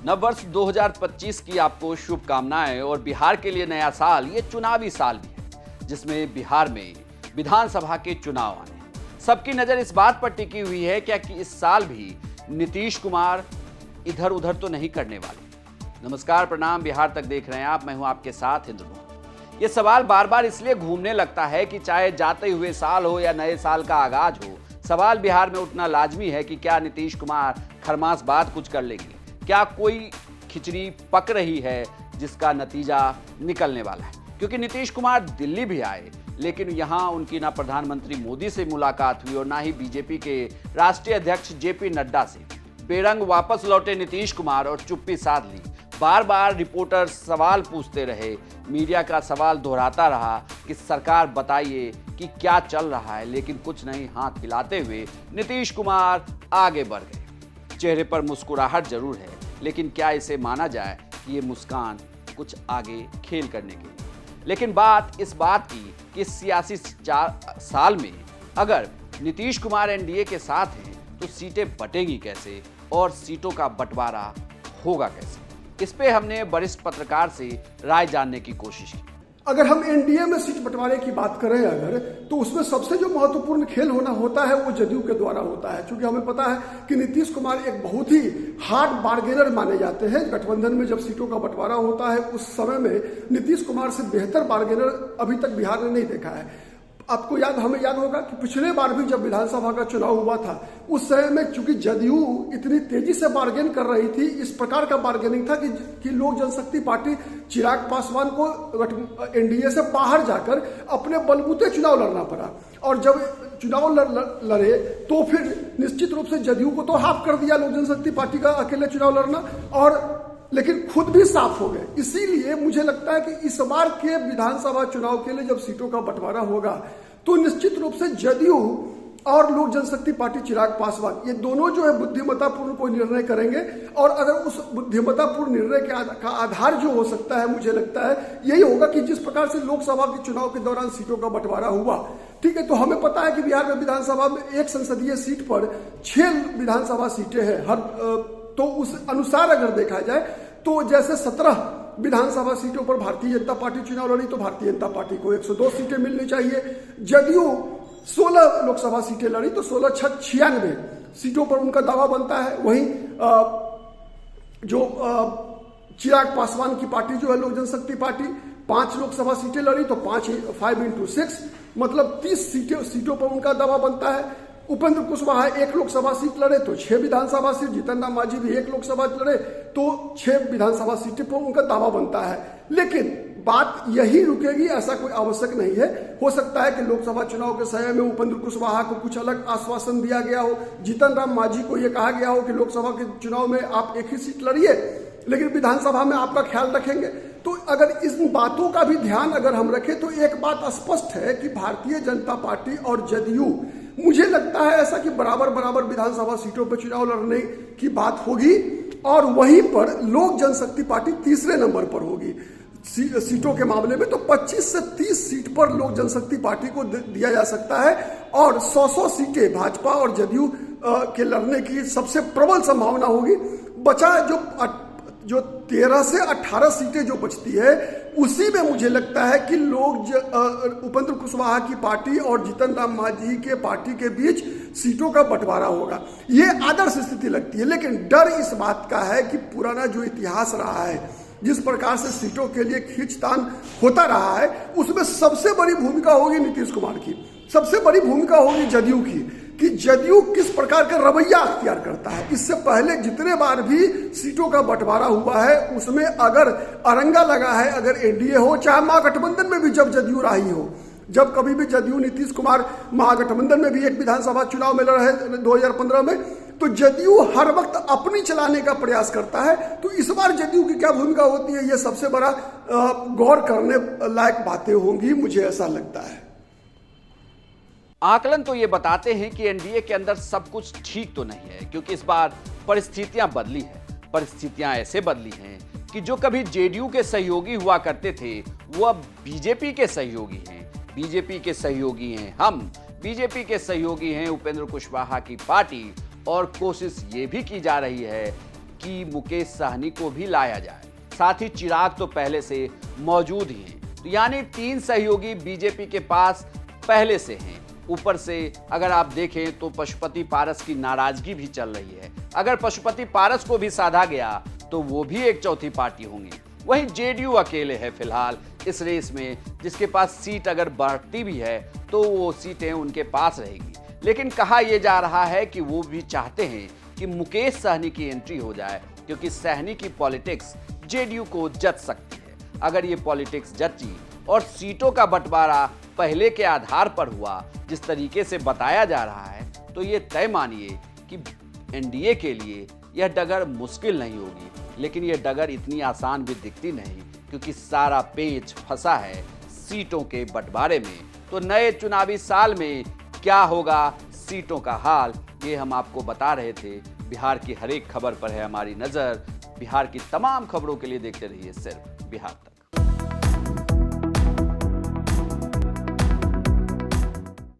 नववर्ष 2025 की आपको शुभकामनाएं। और बिहार के लिए नया साल ये चुनावी साल भी है, जिसमें बिहार में विधानसभा के चुनाव आने हैं। सबकी नजर इस बात पर टिकी हुई है क्या कि इस साल भी नीतीश कुमार इधर उधर तो नहीं करने वाले। नमस्कार, प्रणाम, बिहार तक देख रहे हैं आप। मैं हूं आपके साथ इंद्रमोहन। ये सवाल बार बार इसलिए घूमने लगता है कि चाहे जाते हुए साल हो या नए साल का आगाज हो, सवाल बिहार में उठना लाजमी है कि क्या नीतीश कुमार खरमास बाद कुछ कर लेंगे। क्या कोई खिचड़ी पक रही है जिसका नतीजा निकलने वाला है। क्योंकि नीतीश कुमार दिल्ली भी आए, लेकिन यहां उनकी ना प्रधानमंत्री मोदी से मुलाकात हुई और ना ही बीजेपी के राष्ट्रीय अध्यक्ष जेपी नड्डा से। बेरंग वापस लौटे नीतीश कुमार और चुप्पी साध ली। बार बार रिपोर्टर सवाल पूछते रहे, मीडिया का सवाल दोहराता रहा कि सरकार बताइए कि क्या चल रहा है, लेकिन कुछ नहीं। हाथ हिलाते हुए नीतीश कुमार आगे बढ़ गए। चेहरे पर मुस्कुराहट जरूर है, लेकिन क्या इसे माना जाए कि ये मुस्कान कुछ आगे खेल करने के लिए। लेकिन बात इस बात की कि इस सियासी 4 साल में अगर नीतीश कुमार एनडीए के साथ हैं तो सीटें बटेंगी कैसे और सीटों का बंटवारा होगा कैसे। इस पे हमने वरिष्ठ पत्रकार से राय जानने की कोशिश की। अगर हम एनडीए में सीट बंटवारे की बात करें अगर, तो उसमें सबसे जो महत्वपूर्ण खेल होता है वो जदयू के द्वारा होता है। क्योंकि हमें पता है कि नीतीश कुमार एक बहुत ही हार्ड बार्गेनर माने जाते हैं। गठबंधन में जब सीटों का बंटवारा होता है उस समय में नीतीश कुमार से बेहतर बार्गेनर अभी तक बिहार ने नहीं देखा है। आपको हमें याद होगा कि पिछले बार भी जब विधानसभा का चुनाव हुआ था, उस समय में चूंकि जदयू इतनी तेजी से बार्गेन कर रही थी, इस प्रकार का बार्गेनिंग था कि लोक जनशक्ति पार्टी चिराग पासवान को एनडीए से बाहर जाकर अपने बलबूते चुनाव लड़ना पड़ा। और जब चुनाव लड़े तो फिर निश्चित रूप से जदयू को तो हाफ कर दिया लोक जनशक्ति पार्टी का अकेले चुनाव लड़ना, और लेकिन खुद भी साफ हो गए। इसीलिए मुझे लगता है कि इस बार के विधानसभा चुनाव के लिए जब सीटों का बंटवारा होगा तो निश्चित रूप से जदयू और लोक जनशक्ति पार्टी चिराग पासवान, ये दोनों जो है बुद्धिमत्तापूर्ण कोई निर्णय करेंगे। और अगर उस बुद्धिमत्तापूर्ण निर्णय का आधार जो हो सकता है, मुझे लगता है यही होगा कि जिस प्रकार से लोकसभा के चुनाव के दौरान सीटों का बंटवारा हुआ, ठीक है, तो हमें पता है कि बिहार में विधानसभा में एक संसदीय सीट पर 6 विधानसभा सीटें हैं तो उस अनुसार अगर देखा जाए तो जैसे 17 विधानसभा सीटों पर भारतीय जनता पार्टी चुनाव लड़ी तो भारतीय जनता पार्टी को 102 सीटें मिलनी चाहिए। जदयू 16 लोकसभा सीटें लड़ी तो 16-96 सीटों पर उनका दावा बनता है। वहीं जो चिराग पासवान की पार्टी जो है लोक जनशक्ति पार्टी 5 लोकसभा सीटें लड़ी तो 5 into 6 मतलब 30 सीटों पर उनका दावा बनता है। उपेंद्र कुशवाहा 1 लोकसभा सीट लड़े तो 6 विधानसभा सीट, जीतन राम मांझी भी 1 लोकसभा लड़े तो 6 विधानसभा सीटें पर उनका दावा बनता है। लेकिन बात यही रुकेगी ऐसा कोई आवश्यक नहीं है। हो सकता है कि लोकसभा चुनाव के समय में उपेंद्र कुशवाहा को कुछ अलग आश्वासन दिया गया हो, जीतन राम मांझी को यह कहा गया हो कि लोकसभा के चुनाव में आप 1 ही सीट लड़िए लेकिन विधानसभा में आपका ख्याल रखेंगे। तो अगर इन बातों का भी ध्यान अगर हम रखें तो एक बात स्पष्ट है कि भारतीय जनता पार्टी और जदयू, मुझे लगता है ऐसा कि बराबर विधानसभा सीटों पर चुनाव लड़ने की बात होगी और वहीं पर लोक जनशक्ति पार्टी तीसरे नंबर पर होगी सीटों के मामले में। तो 25 से 30 सीट पर लोक जनशक्ति पार्टी को दिया जा सकता है और 100 सीटें भाजपा और जदयू के लड़ने की सबसे प्रबल संभावना होगी। बचा जो 13 से 18 सीटें जो बचती है उसी में मुझे लगता है कि उपेंद्र कुशवाहा की पार्टी और जीतन राम मांझी के पार्टी के बीच सीटों का बंटवारा होगा। ये आदर्श स्थिति लगती है। लेकिन डर इस बात का है कि पुराना जो इतिहास रहा है, जिस प्रकार से सीटों के लिए खींचतान होता रहा है, उसमें सबसे बड़ी भूमिका होगी नीतीश कुमार की, सबसे बड़ी भूमिका होगी जदयू की, कि जदयू किस प्रकार का रवैया अख्तियार करता है। इससे पहले जितने बार भी सीटों का बंटवारा हुआ है उसमें अगर अरंगा लगा है, अगर एनडीए हो चाहे महागठबंधन में भी जब जदयू रही हो, जब कभी भी जदयू नीतीश कुमार महागठबंधन में भी एक विधानसभा चुनाव में लड़े 2015 में, तो जदयू हर वक्त अपनी चलाने का प्रयास करता है। तो इस बार जदयू की क्या भूमिका होती है, यह सबसे बड़ा गौर करने लायक बातें होंगी, मुझे ऐसा लगता है। आकलन तो ये बताते हैं कि एनडीए के अंदर सब कुछ ठीक तो नहीं है, क्योंकि इस बार परिस्थितियां बदली है। परिस्थितियां ऐसे बदली हैं कि जो कभी जेडीयू के सहयोगी हुआ करते थे वो अब बीजेपी के सहयोगी हैं। बीजेपी के सहयोगी हैं हम, बीजेपी के सहयोगी हैं उपेंद्र कुशवाहा की पार्टी। और कोशिश ये भी की जा रही है कि मुकेश सहनी को भी लाया जाए। साथ ही चिराग तो पहले से मौजूद ही हैं, तो यानी 3 सहयोगी बीजेपी के पास पहले से हैं। ऊपर से अगर आप देखें तो पशुपति पारस की नाराजगी भी चल रही है। अगर पशुपति पारस को भी साधा गया तो वो भी एक चौथी पार्टी होंगी। वहीं जेडीयू अकेले है फिलहाल इस रेस में, जिसके पास सीट अगर बढ़ती भी है तो वो सीटें उनके पास रहेगी। लेकिन कहा यह जा रहा है कि वो भी चाहते हैं कि मुकेश सहनी की एंट्री हो जाए, क्योंकि सहनी की पॉलिटिक्स जेडीयू को जच सकती है। अगर ये पॉलिटिक्स जची और सीटों का बंटवारा पहले के आधार पर हुआ जिस तरीके से बताया जा रहा है, तो ये तय मानिए कि एनडीए के लिए यह डगर मुश्किल नहीं होगी। लेकिन यह डगर इतनी आसान भी दिखती नहीं, क्योंकि सारा पेच फंसा है सीटों के बंटवारे में। तो नए चुनावी साल में क्या होगा सीटों का हाल, ये हम आपको बता रहे थे। बिहार की हर एक खबर पर है हमारी नजर। बिहार की तमाम खबरों के लिए देखते रहिए सिर्फ बिहार तक।